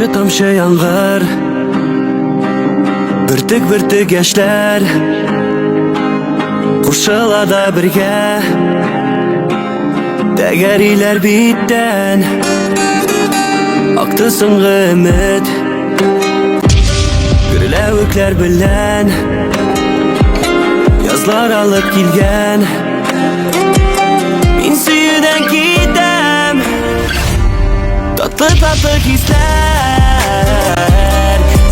Tomchi yomg'ir, birtik yoshlar qo'shilarda birga tegarilar bitdan oqdi so'nggi umid gurlavuklar bilan yozlar olib kelgan men suyudan ketam tatlı hisler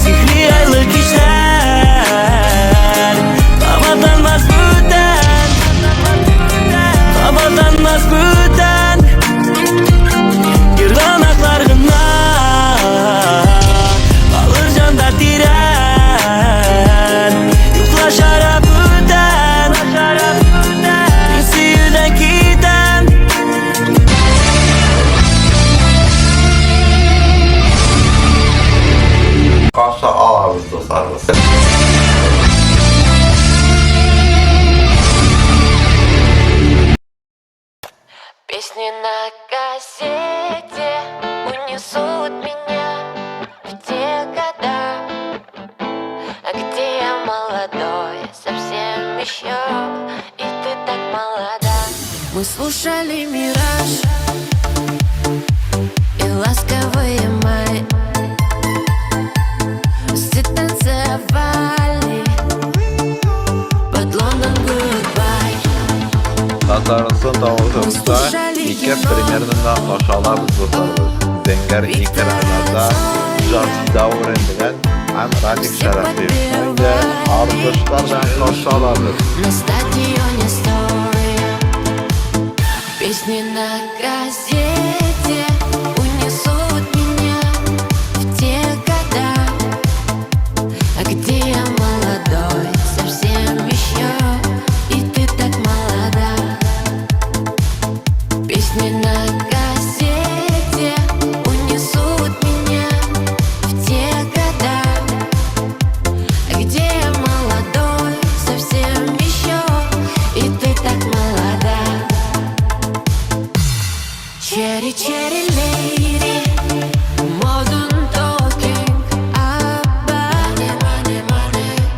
sihri aylı kişiler havadanmaz buradan Yırğanaklar gına alır canlar diren yuklaşar buradan suyudan ketam Karşı ağabey dostlarımız. Песни на кассете унесут меня в те года, где я молодой, совсем еще, и ты так молода. Мы слушали «Мираж» и «Ласковый май». Все танцевали под London Goodbye. Tasarrufun davulunda iki примерно aşağılarımız dostlarımız. Zenger ilk aylarda Johnson Davren bilen hem Radik Şeref'im. Önce arkadaşlardan aşağılarımız. На стадионе история. Песни на кассете унесут меня в те года, где я молодой, совсем еще, и ты так молода. Песни на кассете унесут меня в те года, где я молодой, совсем еще, и ты так молода. Cherry, cherry lady, modern talking about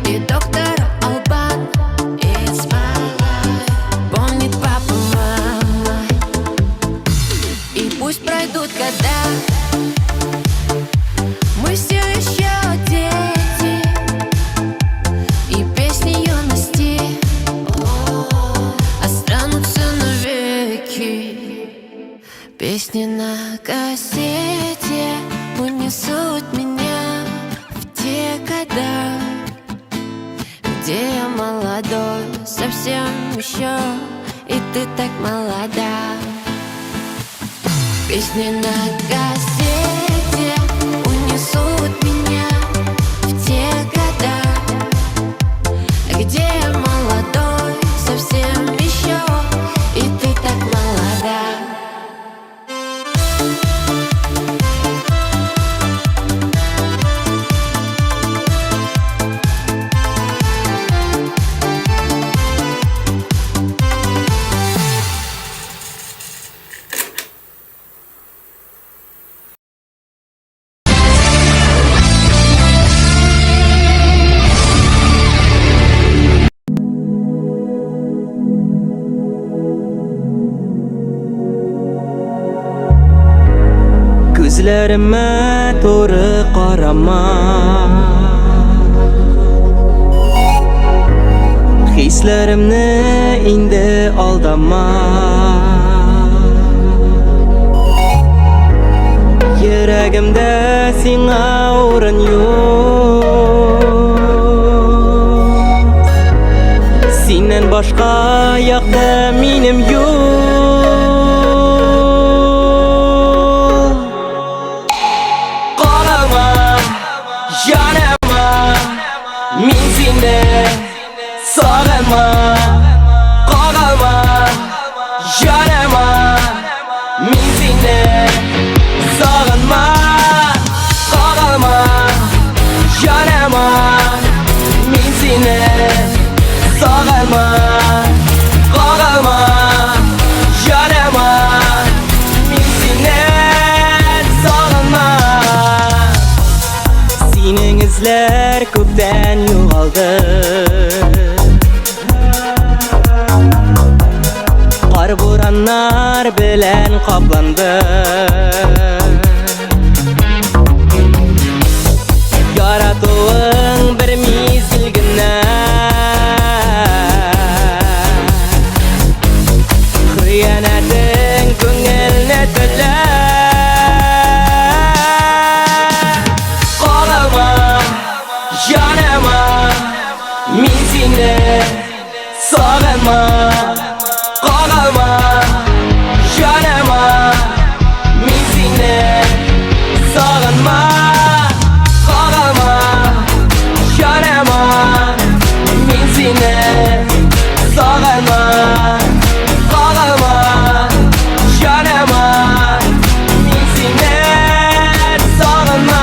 и доктор Албан, it's my life. Помнит папа, мама, и пусть пройдут года, мы все еще дети, и песни юности останутся навеки. Песни на кассете унесут меня в те года, где я молодой, совсем еще, и ты так молода. Песни на кассете унесут меня в те года, где я молодой, совсем еще, и ты так молода. Gözlerime doğru qarama, hislerimni indi aldama. Yüreğimde sana o'rin yo'q, senden başka yoqda menim yo'q. Sağalma, qalma, yanıma, men seni sağalma, qalma, yanıma, men seni sağalma, qalma, yanıma, men seni sağalma. izler kökten yo'g'oldi. Qor bo'ronlar bilan qoplandi. Yaratuving bir mezgilgina xiyanating ko'ngilni tilar. Qolama, yonama, men seni sog'inma. Qolama, yonama, men seni sog'inma. Qolama, yonama, men seni sog'inma. Qolama, yonama, men seni sog'inma.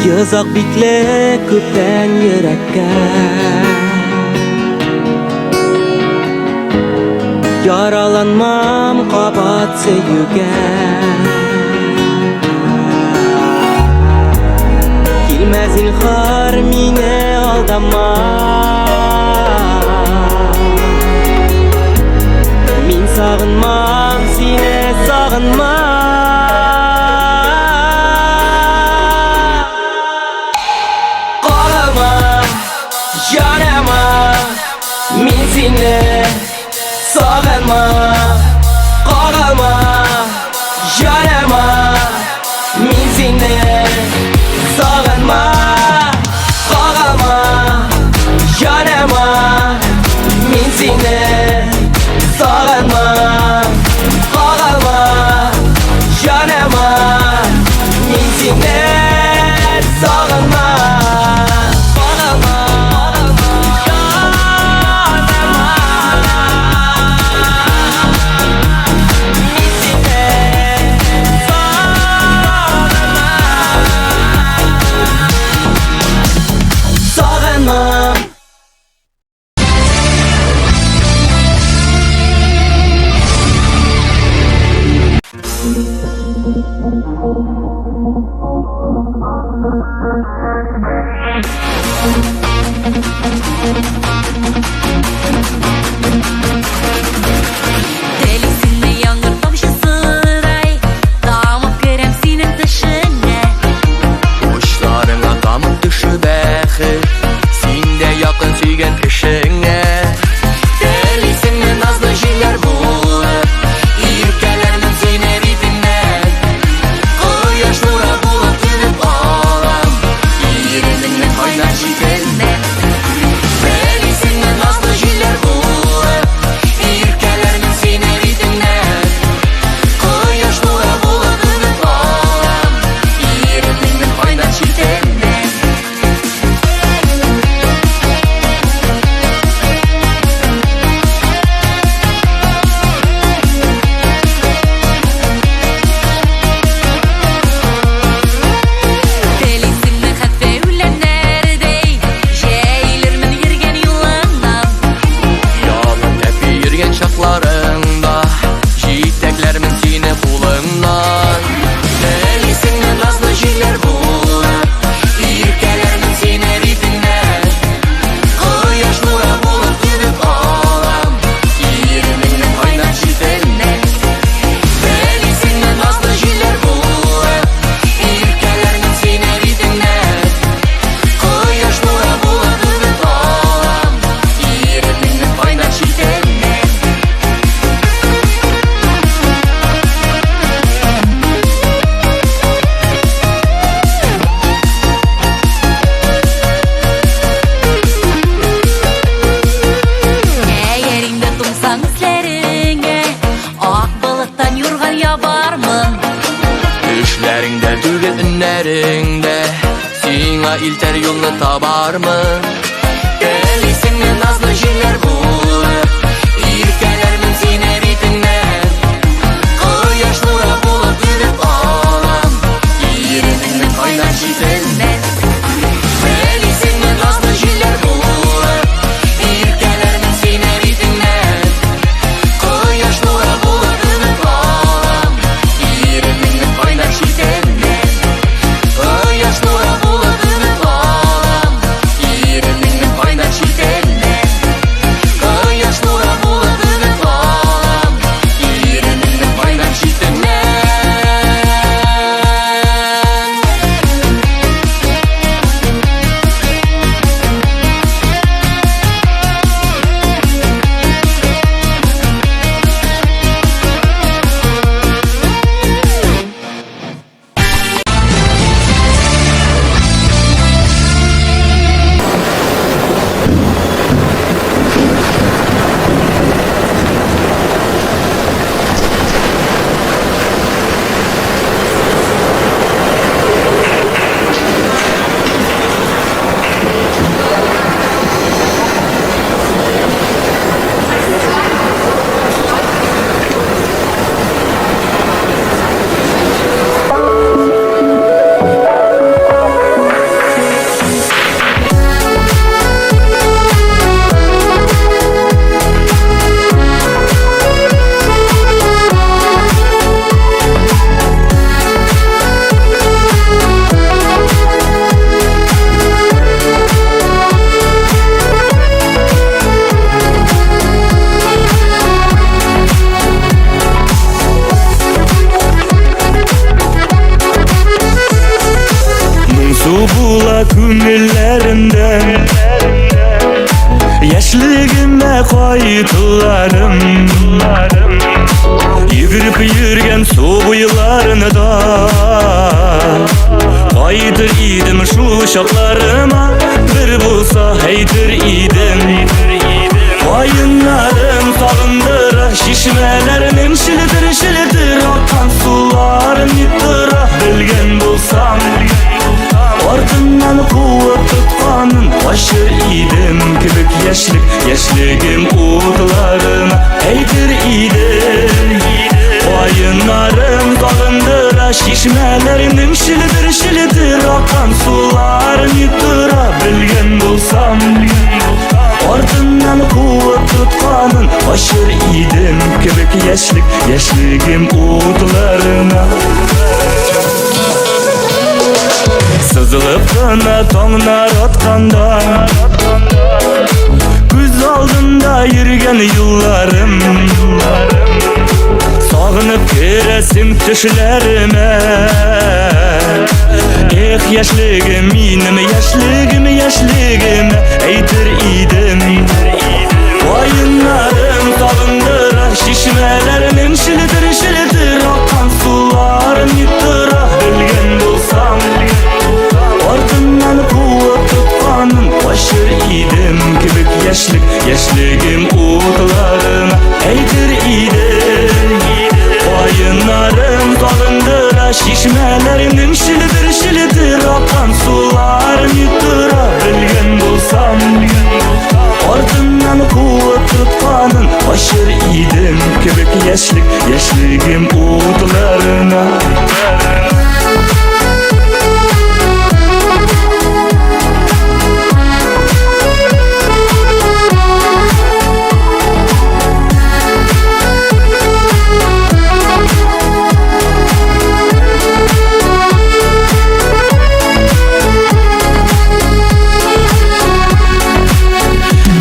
Yozoq bitli ko'pdan yurakka yaralanmam qabat sevgiga. Kelmez ilhar meni aldama. Men sog'inmam seni sog'inma. Qolama, yonama, men seni sog'inma. Qolama, yonama, men seni sog'inma. Qolama, yonama, men seni sog'inma. Qolama, yonama, men seni sog'inma. Delisinde yağmur tomşısıray damıp kerem senin dışına. Uçlarına damıp düşüp axir sende yakın suygan kishingga. Delisinde nazlı jillar bo'lib yurganlarning seni ritingdan. Quyosh nuri bo'lib kelib olam yerimingdan qaynar shitildan. Delisinde nazlı jillar bo'lib yurganlarning seni ritingdan. Quyosh nuri bo'lib kelib olam yerimingdan qaynar shitildan. Delisinde xat verenlerdey jeylermin yürgen yolundan. Yolun tepi yürgen şaqlarında jiteklermin seni bulundan. Delisinde nazlı jiller bo'lib yurganlarning seni ritingdan. Quyosh nuri bo'lib kelib olam yerimingdan qaynar shitildan. Delisinde nazlı jiller bo'lib yurganlarning seni ritingdan. Quyosh nuri bo'lib kelib olam yerimingdan qaynar shitildan. Eğerinde tumsan izlerine ak balıktan yurgan yabarmın. Düşleringde tügel inleringde Sina ilter yolunu tabarmın. Delisinde nazlı jiller bo'lib yurganlarning seni ritingdan. Quyosh nuri bo'lib kelib olam çitinden. Melisine nazlı jiller bulur, irkelerinin sine bitinden. Koyaş nura buladığını bağlam, ireminin oynar çitinden. Koyaş nura buladığını bağlam, ireminin oynar çitinden. Koyaş nura buladığını bağlam, ireminin oynar çitinden. Subula günlerimden Yaşligime kayıtlarım Yürüp yürgen su buyularını da Kaydır idim şu şaklarıma Bir bulsa heydir idim Kayınlarım sağındıra Şişmelerinin şilidir şilidir Akan suların yıktıra Bilgen bulsam Ardından kuvvet tutkanın başı idim Kibik yaşligim uğurlarına Heydir idim Vayınlarım dalındıra Şişmelerinin şilidir Akan suların yıktıra Bilgen bulsam Ardından kuvvet tutkanın başı idim Kibik yaşligim uğurlarına Sızılıp kına tonlar atkanda Göz aldında yürgen yıllarım Sağınıp giresim düşlerime Yaşligim inim yaşligim Eydir idim Vayınlarım sağındıra Şişmelerinin şilidir Akan suların yıktıra Bilgen bulsam Ardından kuvvet tutkanın başı idim Kibik yaşligim uğurlarına Eydir idim Vayınlarım dalındıra Şişmelerinin şilidir Akan suların yıktıra Bilgen bulsam Ardından kuvvet tutkanın başı idim Kibik yaşligim uğurlarına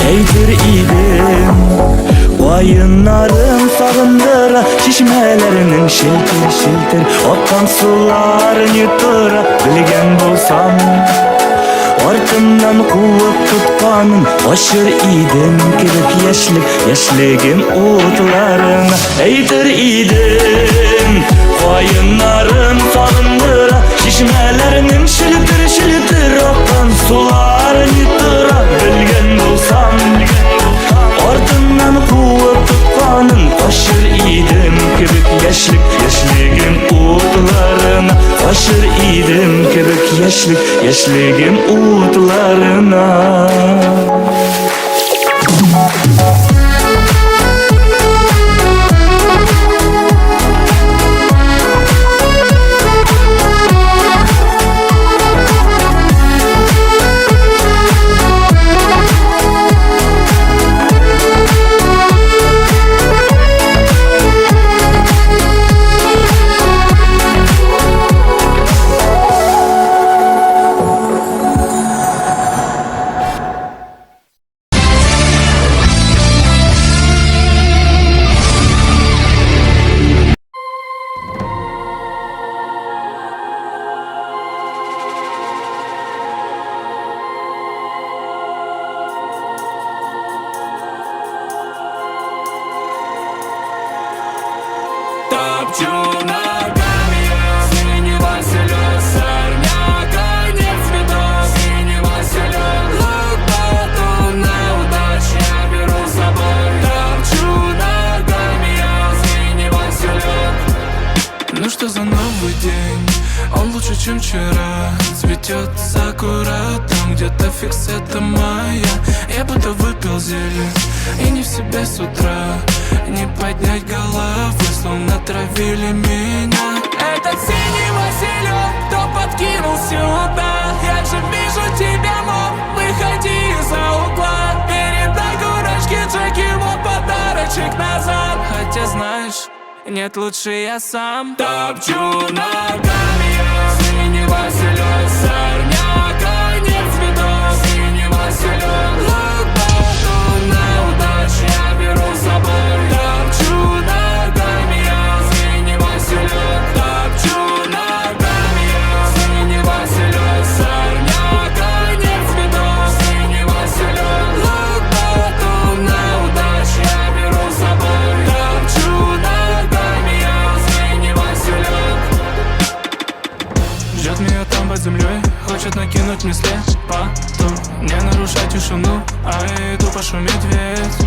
Eydir idim Vayınlarım sağındıra Şişmelerinin şiltir Akan suların yıktıra Bilgen bulsam Ardından kuvvet tutkanın Aşır idim Kibik yaşligim uğurlarına Eydir idim Vayınlarım sağındıra Şişmelerinin şilidir Akan suların yıktıra Bilgen bulsam Ardından kuvvet tutkanın Aşır idim Kibik yaşligim uğurlarına Aşır idim Kibik yaşligim uğurlarına лучше, чем вчера. Цветет сакура, там где-то фикс, это моя. Я будто выпил зелень и не в себе с утра. Не поднять головы, словно травили меня. Этот синий Василек, кто подкинул сюда. Я же вижу тебя, мол, выходи из-за угла. Передай дурачке Джеки, вот подарочек назад. Хотя знаешь, нет, лучше я сам топчу ногами я. Синий Василек, сорняка, нет цветов. Синий Василек, лук-бату на удачу я беру с собой. Топчу ногами я. Синий Василек, топчу ногами я. Синий Василек, сорняка, нет цветов. Синий Василек, лук-бату на удачу я беру с собой. Топчу ногами я. Синий Василек. Ждет меня там под землей, хочет накинуть мне слепоту. Не нарушать тишину, а я иду пошуметь весь.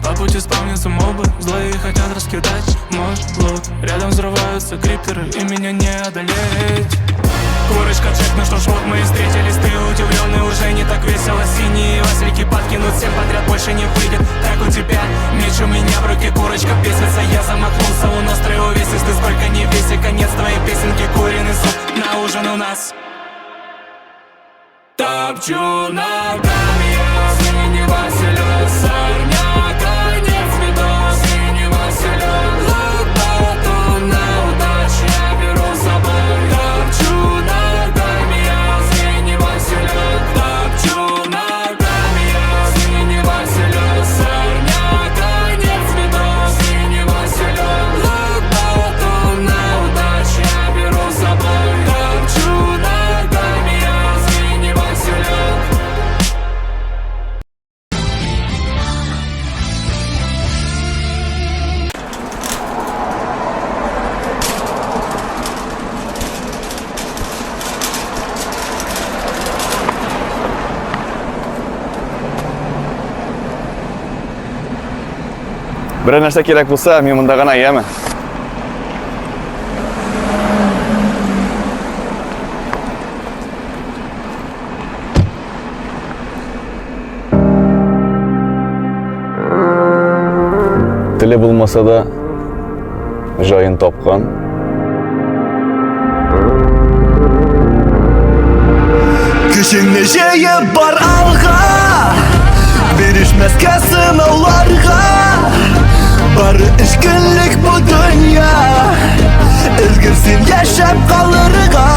По пути спавнятся мобы, злые хотят раскидать мой лут. Рядом взрываются криптеры, и меня не одолеть. Курочка, чек, ну что ж, вот мы и встретились. Ты удивленный, уже не так весело. Синие васильки подкинут всем подряд, больше не выйдет. Как у тебя, меч у меня в руке, курочка бесится. Я замахнулся, у нас трое увесистый. Сколько не веси, конец твоей песенки, куриный суп на ужин у нас. Топчу ногами я. Синий Василек, сорняка, нет цветов. Синий Василек, лук-бату на удачу я беру с собой. Топчу ногами я. Синий Василек, топчу ногами я. Синий Василек, сорняка, нет цветов. Синий Василек, лук-бату на удачу я беру с собой. Топчу ногами я. Синий Василек. Bir narsa kerak bo'lsa, men bunda gana ayaman. Tili bo'lmasa da joyin topgan. Kışın neşeye bar alga, verişmez kesin avlarga. Barı işkinlik bu dünya, ilgirsin yaşap kalırga.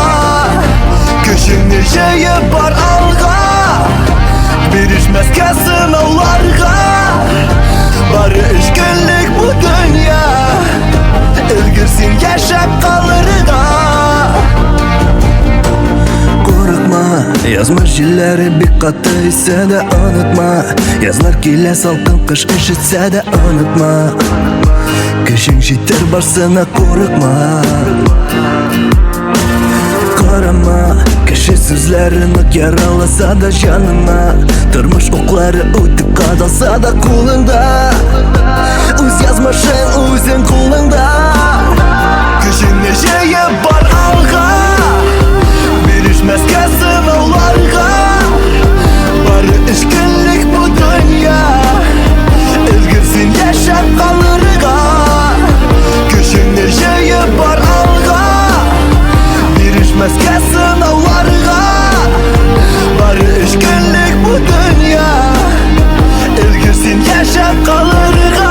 Kışın neşeye bar alga, verişmez kesin avlarga. Barı işkinlik bu dünya, ilgirsin yaşap kalırga. Korkma, yazma jilleri bir katı ise de unutma. Yazlar kile salkın kış üşütse de unutma. Kışın şiter barsana korkma. Karama, kişi sözlerini yaralasa da canına. Durmuş okları ötüp kadalsa da kulunda. Uz yazmışın uzun kulunda. Kışın neşeye bar alga, verişmez kesin avlarga. Barı işkinlik bu dünya, ilgirsin yaşap kalırga. Kışın neşeye bar alga, verişmez kesin avlarga. Barı işkinlik bu dünya, ilgirsin yaşap kalırga.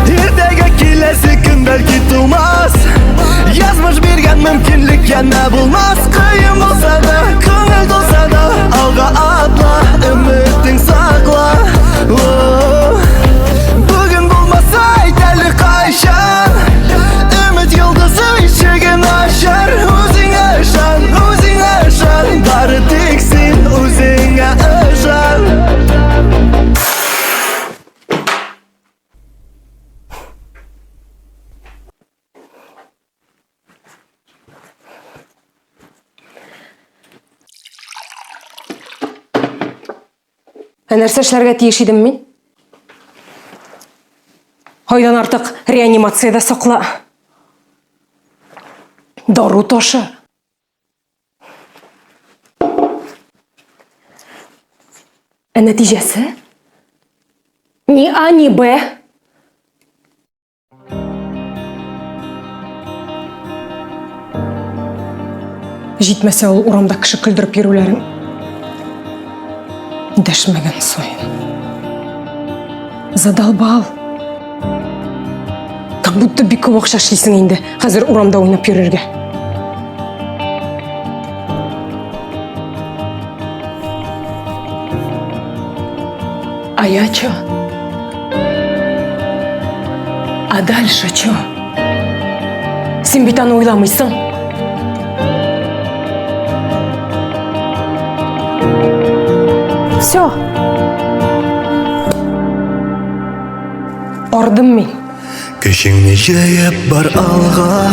Ertege kilesi gün belki tulmaz. Yazmış birgen mümkünlük yana bulmaz. Kıyım olsa da, köngül dolsa da, alga atla, ümitin sakla. Bugün bulmasa deli kayşan, ümit yıldızı içigin aşar. Uzine aşan, uzine aşan, darı diksin, uzine aşan. Нәрсә эшләргә тиеш идем мин? Айдан артык реанимациядә сакла. Дару ташы. Нәтижесі? Ни А, ни Б. Жетмесе ол урамда кіші күлдіріп берулерің. Дәшмеген сойын. Задалбал. Как будто бик көп ақша шлейсің енді. Қазір урамда ойнап берерге. А я чё? А дальше чё? Сен бит аны ойламайсың. Все. Ордым мен. Көшіңне жайып бар алға,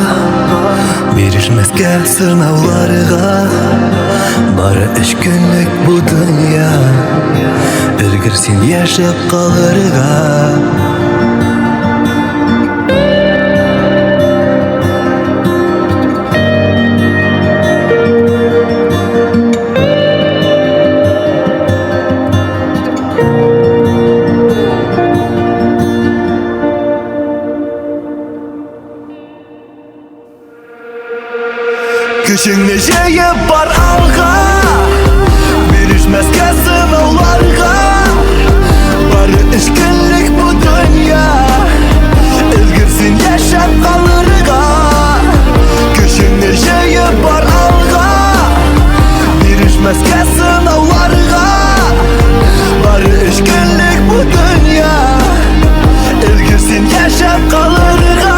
берішмәске сынауларға. Бары 3 күнлік бұ дүния, үлгірсен яшап қалырға. Көшіңне жайып бар алға, берішмәске сынауларға. Бары 3 күнлік бұ дүния, үлгірсен яшап қалырға. Көшіңне жайып бар алға, берішмәске сынауларға. Бары 3 күнлік бұ дүния, үлгірсен яшап қалырға.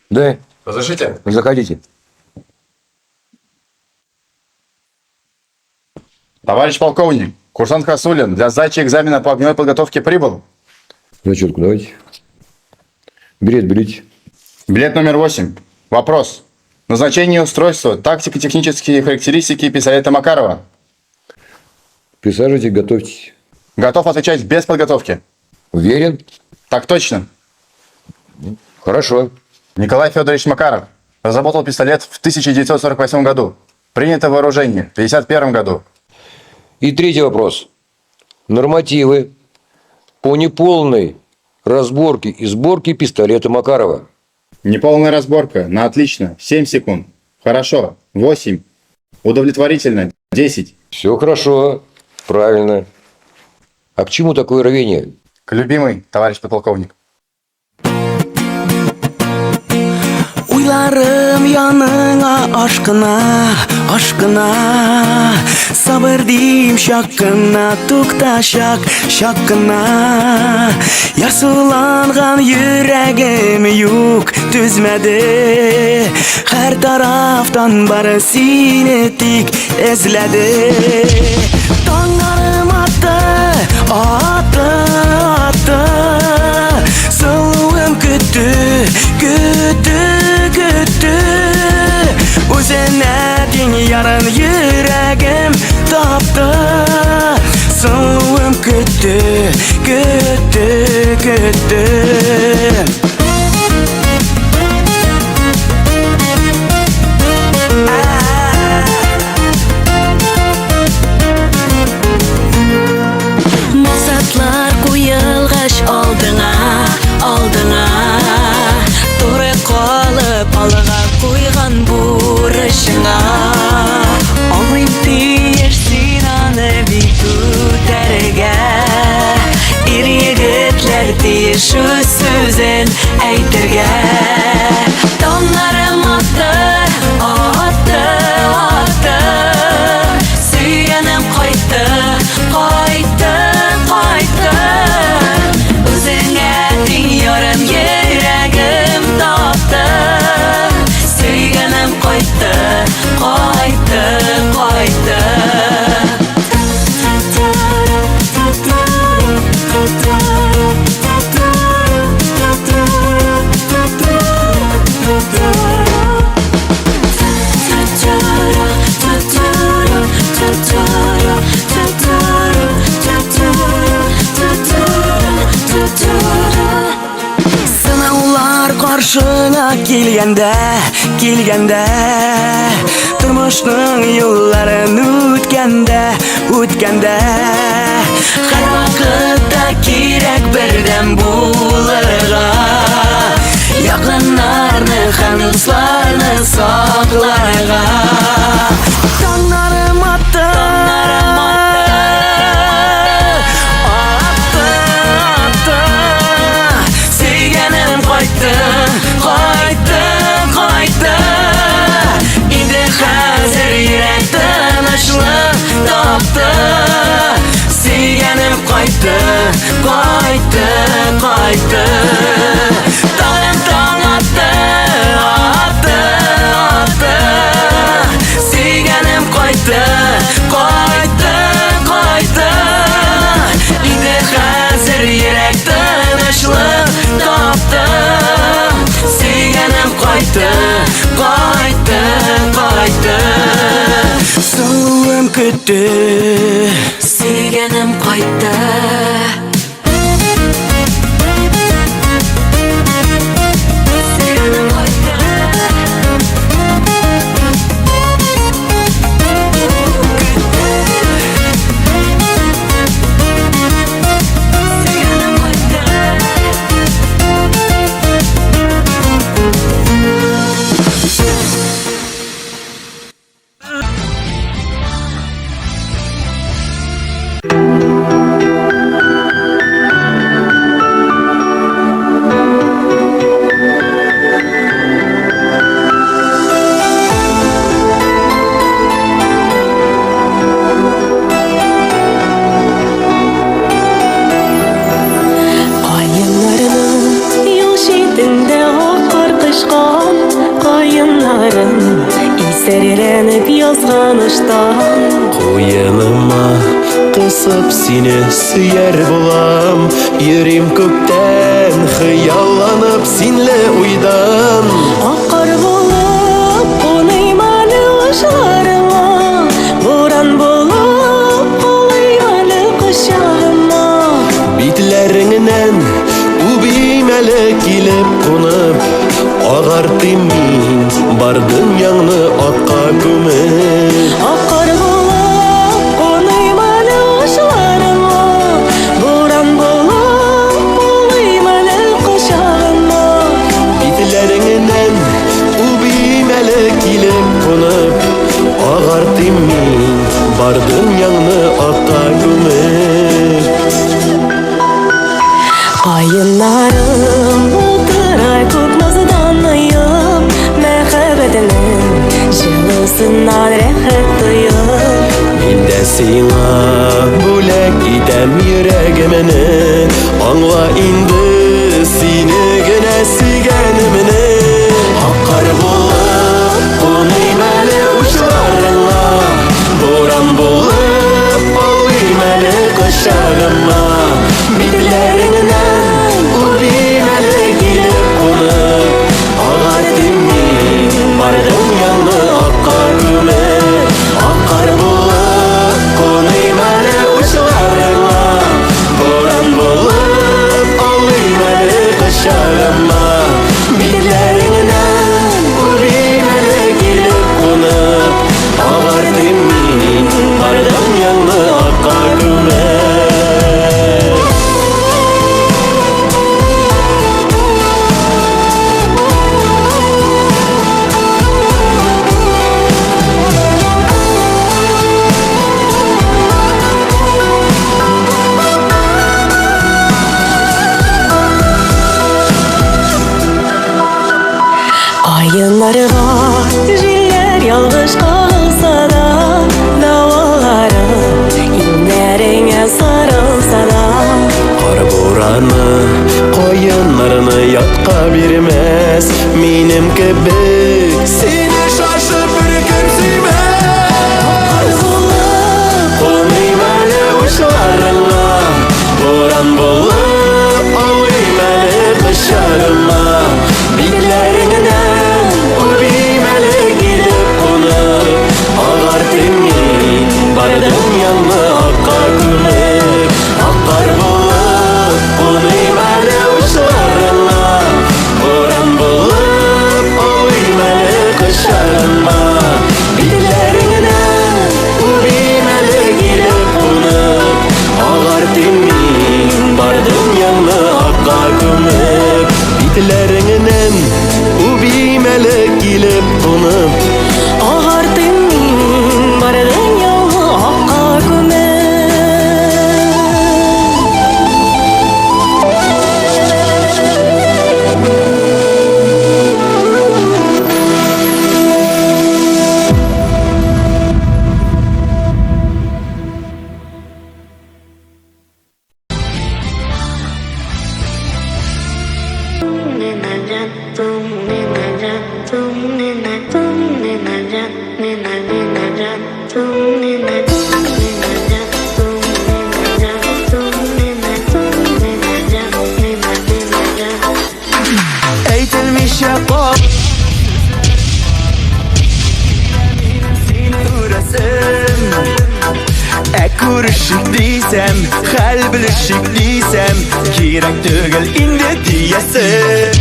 Да. Разрешите? Заходите. Товарищ полковник, курсант Хасулин для сдачи экзамена по огневой подготовке прибыл. Зачетку давайте. Билет берите. Билет номер 8. Вопрос. Назначение устройства, тактико-технические характеристики пистолета Макарова. Присаживайтесь, готовьтесь. Готов отвечать без подготовки. Уверен? Так точно. Хорошо. Николай Федорович Макаров разработал пистолет в 1948 году. Принято в вооружение в 1951 году. И третий вопрос. Нормативы по неполной разборке и сборке пистолета Макарова. Неполная разборка. На отлично. 7 секунд. Хорошо. 8. Удовлетворительно. 10. Все хорошо. Правильно. А к чему такое рвение? К любимой, товарищ подполковник. Уйларым яныңа ашкына, ашкына. Сабыр дейм шаккына, тукта шак, шаккына. Ярсуланган йөрәгем юк түзмәде. Һәр тарафтан бары сине тик эзләде. Таңнарым атты, атты, атты. Сылуым көтті, көтті, көтті. Үзенә дин ярын йөрәгем тапты. Сылуым көтті, көтті, көтті. Максатлар куелгач алдыңа, алдыңа. Туры калып алга куйган бурычыңа. şu sözün eytirge. Donlarım attı, attı, attı. Süyenim kayıttı, kayıttı, kayıttı. Özüne dinliyorum yüreğim taptı. Süyenim kayıttı, kayıttı, kayıttı. Sınavlar karşına kelgende, kelgende. Turmuşning yo'llarin o'tganda, o'tganda. Har vaqtda kerak birdan bo'larga. Yaqinlarni, ham do'stlarni saqlarga. Tonlarim attı, attı, attı. Sevganim qaytdi, qaytdi, qaytdi. Endi hozir yurakdan ashliq topdi. Sevganim qaytdi, qaytdi, qaytdi. Tongim tong otdi, otdi, otdi. Sevganim qaytdi, qaytdi, qaytdi. Endi hozir yurakdan ashliq topdi. Sevganim qaytdi, qaytdi, qaytdi. Suvim kutdi, sevganim qaytdi. Sevganim qaytdi. Sevganim qaytdi. Qayınlarının yol şehdinde akar kışkan. Qayınlarım iserlenip yazgan ıştan. Koyunuma kısıp seni süyer bulam. Yüreğim kökten hıyallanıp senle uydan. Akar bulup konaymalı uşlarıma. Boran bulup kolaymalı kışağıma. Bitlerinden ubimele kilip konup. Ağartım min bardım yanını akka kömür. Akar bulup konaymalı uşlarıma. Boran bulup kolaymalı kışağıma. Bitlerinden ubimele kilip konup. Ağartım min bardım yanını akka kömür. Qayınlarım bulduray ko'p nazdanayım. Mehabetining jilosidan rehat duyum. Men de sana bo'lak etam yuragimni. Angla endi seni gina suyganimni. Oqar bo'lib qo'naymali uchlaringga. Bo'ron bo'lib olmaymali qushog'imga. Bitlaringdan ubimali kelib qo'nib. Og'ardim men bardim yanni oqqa ko'mib. Oqar bo'lib qo'naymali uchlaringga. Bo'ron bo'lib olmaymali qushog'imga. Bitlaringdan ubimali kelib qo'nib. Og'ardim men bardim yanni oqqa ko'mib. Bardın yanına akka kümük Akkar bulup Unuymalı uçlarına Boran bulup Uymalı kışlarına Bitlerine Uymalı gelip unup Ağar demin Bardın yanına akka kümük Bitlerinin Uymalı gelip unup Ağar demin Bardın yanına akka kümük Eğitilmiş yapıp Kuruşuk diysem, kalbilişik diysem Gerek tügül indi diyesin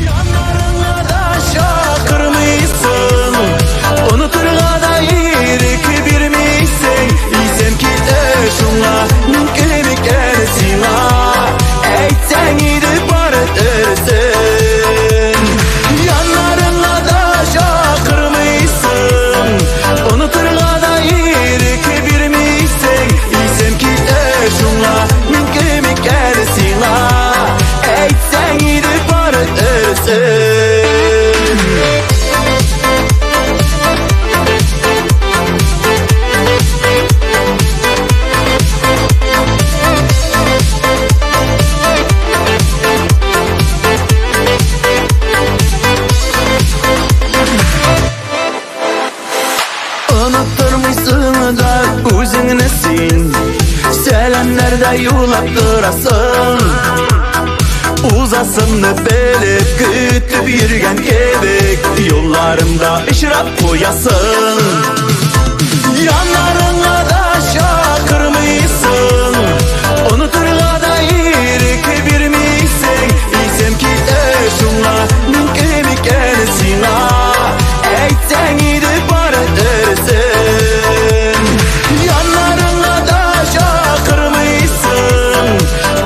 Yanlarına da şakırmıysın Unuturga da irik birmiysen İsem ki de şunla mümkün gelsin Eytsen gidip barıtırsın Yanlarına da şakırmıysın Unuturga da irik birmiysen İsem ki de şunla mümkün gelsin Eytsen gidip barıtırsın Unutturmuşsun da özünüsin Selenlerde yulap durasın Uzasını belip kütüp yürgen kebek Yollarımda işrap koyasın Yanlarına da şakırmıysın Unuturga da irik birmiysen İsem ki de şunla mümkün gelsin Eytsen gidip barıtırsın Yanlarına da şakırmıysın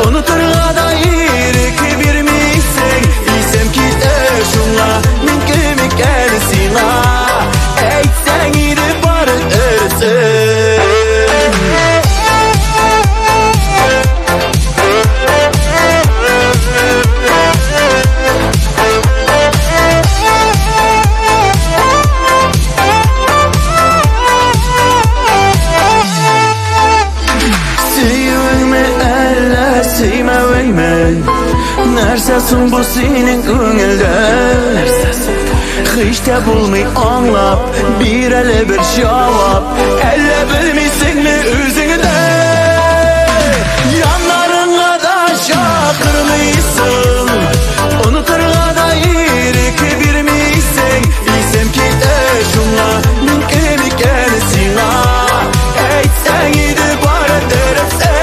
Unuturga da irik birmiysen İsem ki de şunla mümkün gelsin Eytsen gidip barıtırsın Nersesin bu senin көңілді Hiç de bulmay anlap Bir ele bir cevap Elle bilmeysin mi özünü de Yanlarına da şakırmıysın Unuturga da irik birmiysen İsem ki de şunla mümkün gelsin Eytsen gidip barıtırsın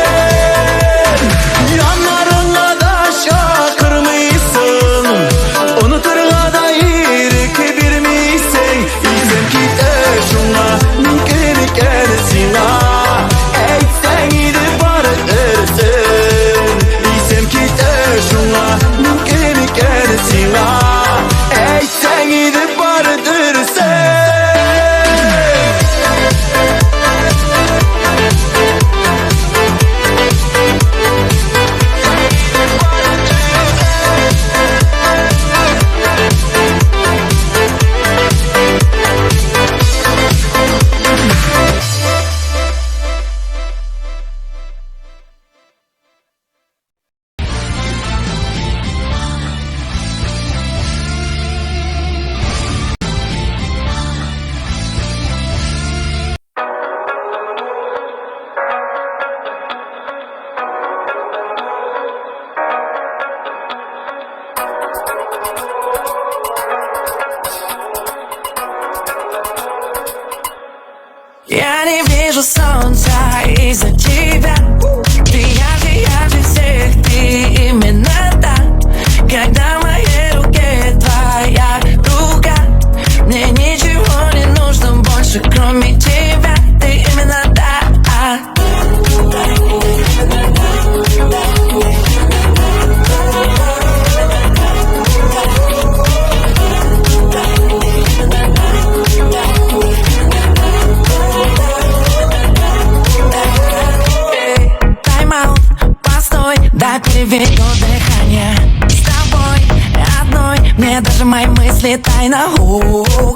Yanlarına da şakırmıysın Unuturga da irik birmiysen İsem ki de şunla mümkün gelsin Я не вижу солнца из-за тебя. Ты ярче всех, ты именно та. Когда в моей руке твоя рука, мне ничего не нужно больше, кроме тебя. Ты именно та. Дай переведу дыхание. С тобой одной мне даже мои мысли тайна.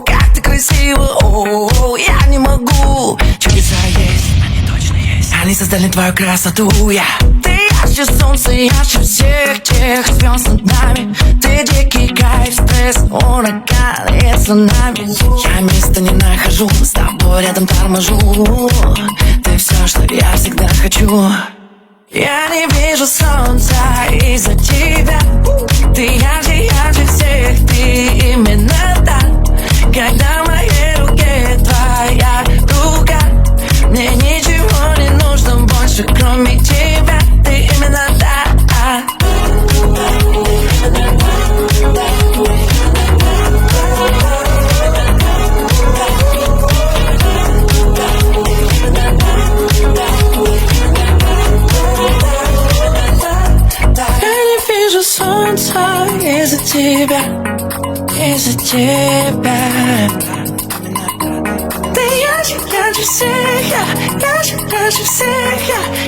Как ты красива, я не могу. Чудеса есть, они точно есть. Они создали твою красоту, Ты ярче солнца, ярче всех тех звезд над нами. Ты дикий кайф, стресс, ураган и цунами. Я места не нахожу, с тобой рядом торможу. Ты все, что я всегда хочу. Я не вижу солнца из-за тебя. Ты ярче всех, ты именно та. Когда в моей руке твоя рука, мне ничего не нужно больше, кроме тебя. Ты именно та. Солнца из-за тебя, из-за тебя. Ты ярче всех, ярче всех,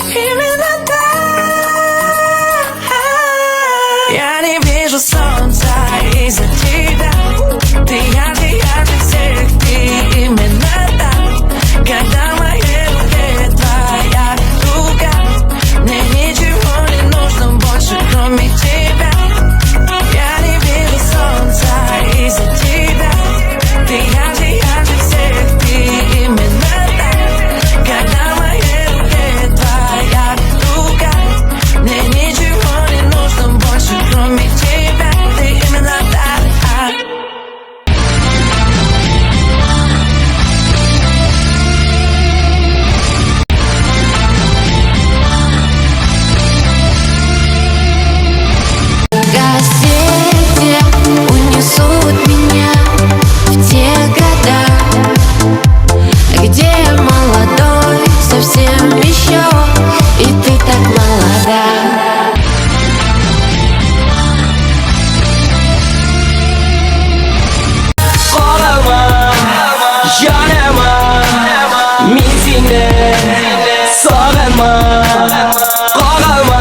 именно так. Я не вижу солнца из-за тебя. Ты ярче всех, ты именно так. Когда в моей руке твоя рука, мне ничего не нужно больше, кроме тебя. Я не вижу солнца из-за тебя. Ты ярче всех, ты именно так. Когда в моей руке твоя рука, мне ничего не нужно больше, кроме тебя. Ты именно так. Кассете унесут меня в те года, где молодой совсем еще, и ты так молода. Ağlama, yanema, mizine, sağlama. Ağlama,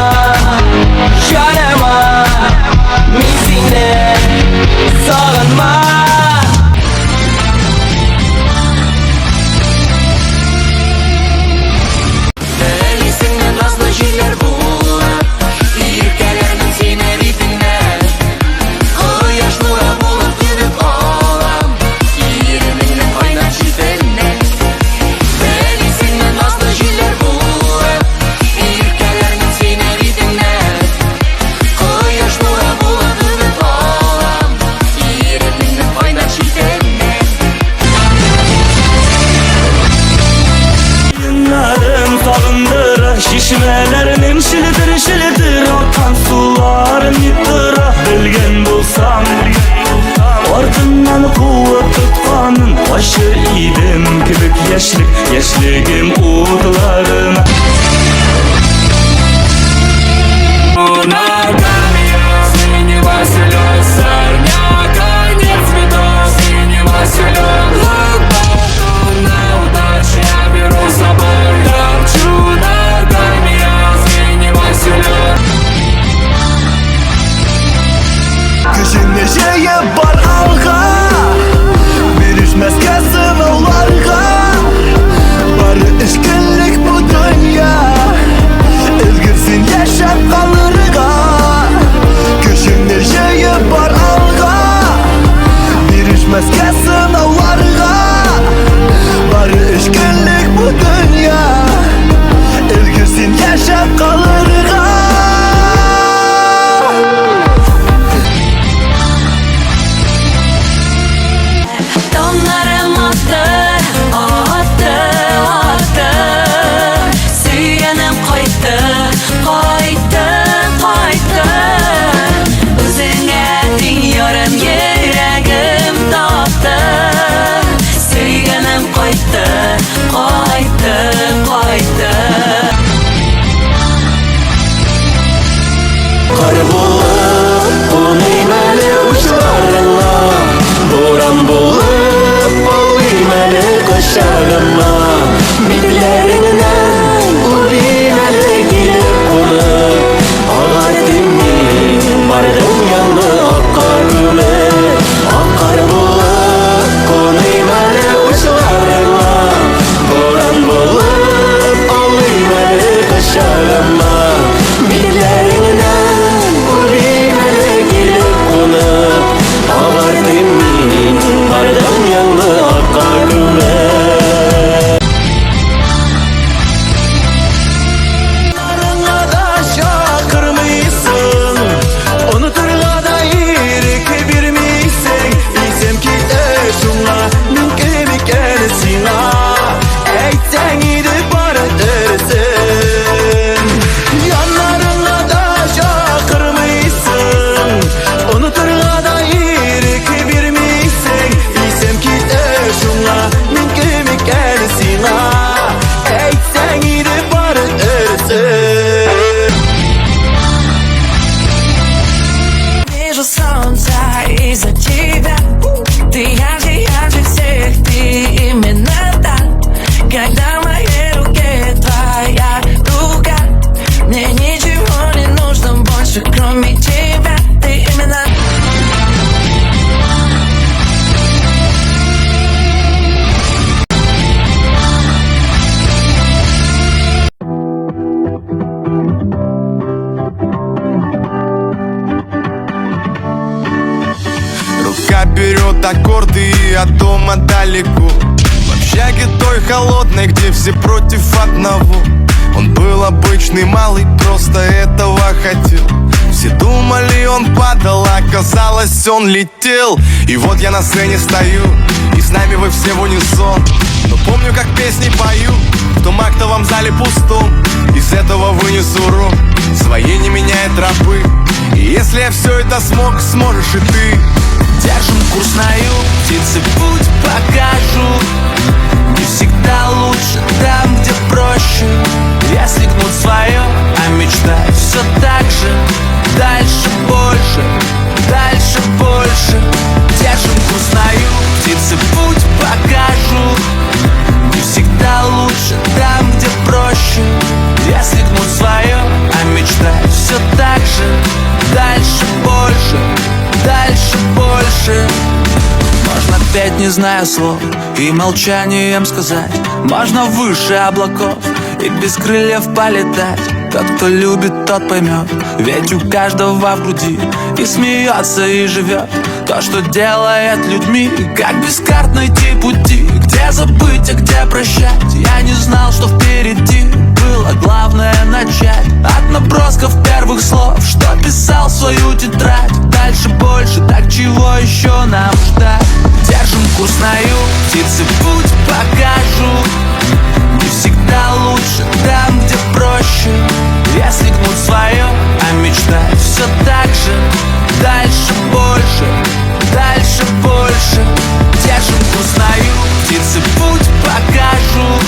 yanema, mizine, sağlama. Әлисіңнен назлы җилләр булып, иркәләрнең сине битеңнән. Кояш нуры булып күреп алам, иренеңнең кайнар җитеннән. Әлисіңнен назлы җилләр булып, иркәләрнең сине битеңнән. Кояш нуры булып күреп алам, иренеңнең кайнар җитеннән. Yarım sağındıra, şişmelerinin şilidir akan suların yıtıra. Bilgen bulsam ardından kuvvet tutkanın taşır idim kibik yaşligim uğurlarına. Синего селен, сорняка, нет цветов. Синего селен, лук, на удачу я беру с собой. Топчу ногами я синего селен. Кышын жайы бар алға, берішмәскә сынауларға. Бары ішкінлік бұл дүния, өлгірсін яшап қалырға. поет аккорды и от дома далеко. В общаге той холодной, где все против одного. Он был обычный малый, просто этого хотел. Все думали, он падал, а оказалось, он летел. И вот я на сцене стою, и с нами вы все в унисон. Но помню, как песни пою в том актовом зале пустом. Из этого вынесу урок, своей не меняя тропы. И если я все это смог, сможешь и ты. Держим курс на юг, птицы путь покажут. Не всегда лучше там, где проще. Если гнуть свое, а мечтать все так же. Дальше больше, дальше больше. Держим курс на юг, птицы путь покажут. Не всегда лучше там, где проще. Если гнуть свое, а мечтать все так же. Дальше больше, дальше больше. Можно петь, не зная слов, и молчанием сказать. Можно выше облаков и без крыльев полетать. Тот, кто любит, тот поймет. Ведь у каждого в груди и смеется, и живет то, что делает людьми. Как без карт найти пути, где забыть, а где прощать. Я не знал, что впереди, было главное начать. От набросков первых слов, что писал в свою тетрадь. Дальше больше, так чего еще нам ждать? Держим курс на юг, птицы путь покажут. Не всегда лучше там, где проще. Если гнуть свое, а мечтать все так же. Дальше больше, дальше больше. Держим курс на юг, птицы путь покажут.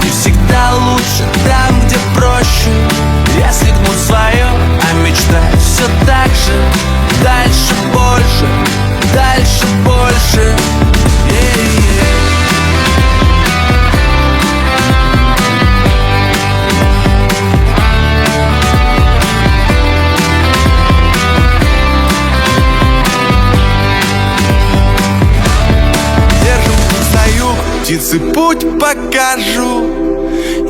Не всегда лучше там, где проще. Если гнуть свое, а мечтать все так же. Дальше больше, дальше больше. Птицы путь покажу.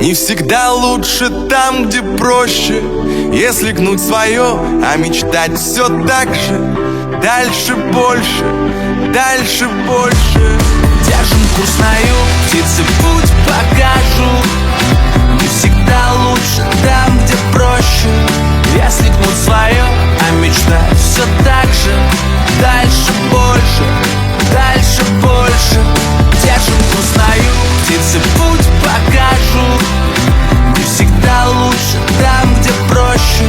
Не всегда лучше там, где проще. Если гнуть свое, а мечтать все так же. Дальше больше, дальше больше. Держим курс на юг, птицы путь покажут. Не всегда лучше там, где проще. Если гнуть свое, а мечтать все так же. Дальше больше, дальше больше. Держим курс на юг, птицы путь покажут. Не всегда лучше там, где проще.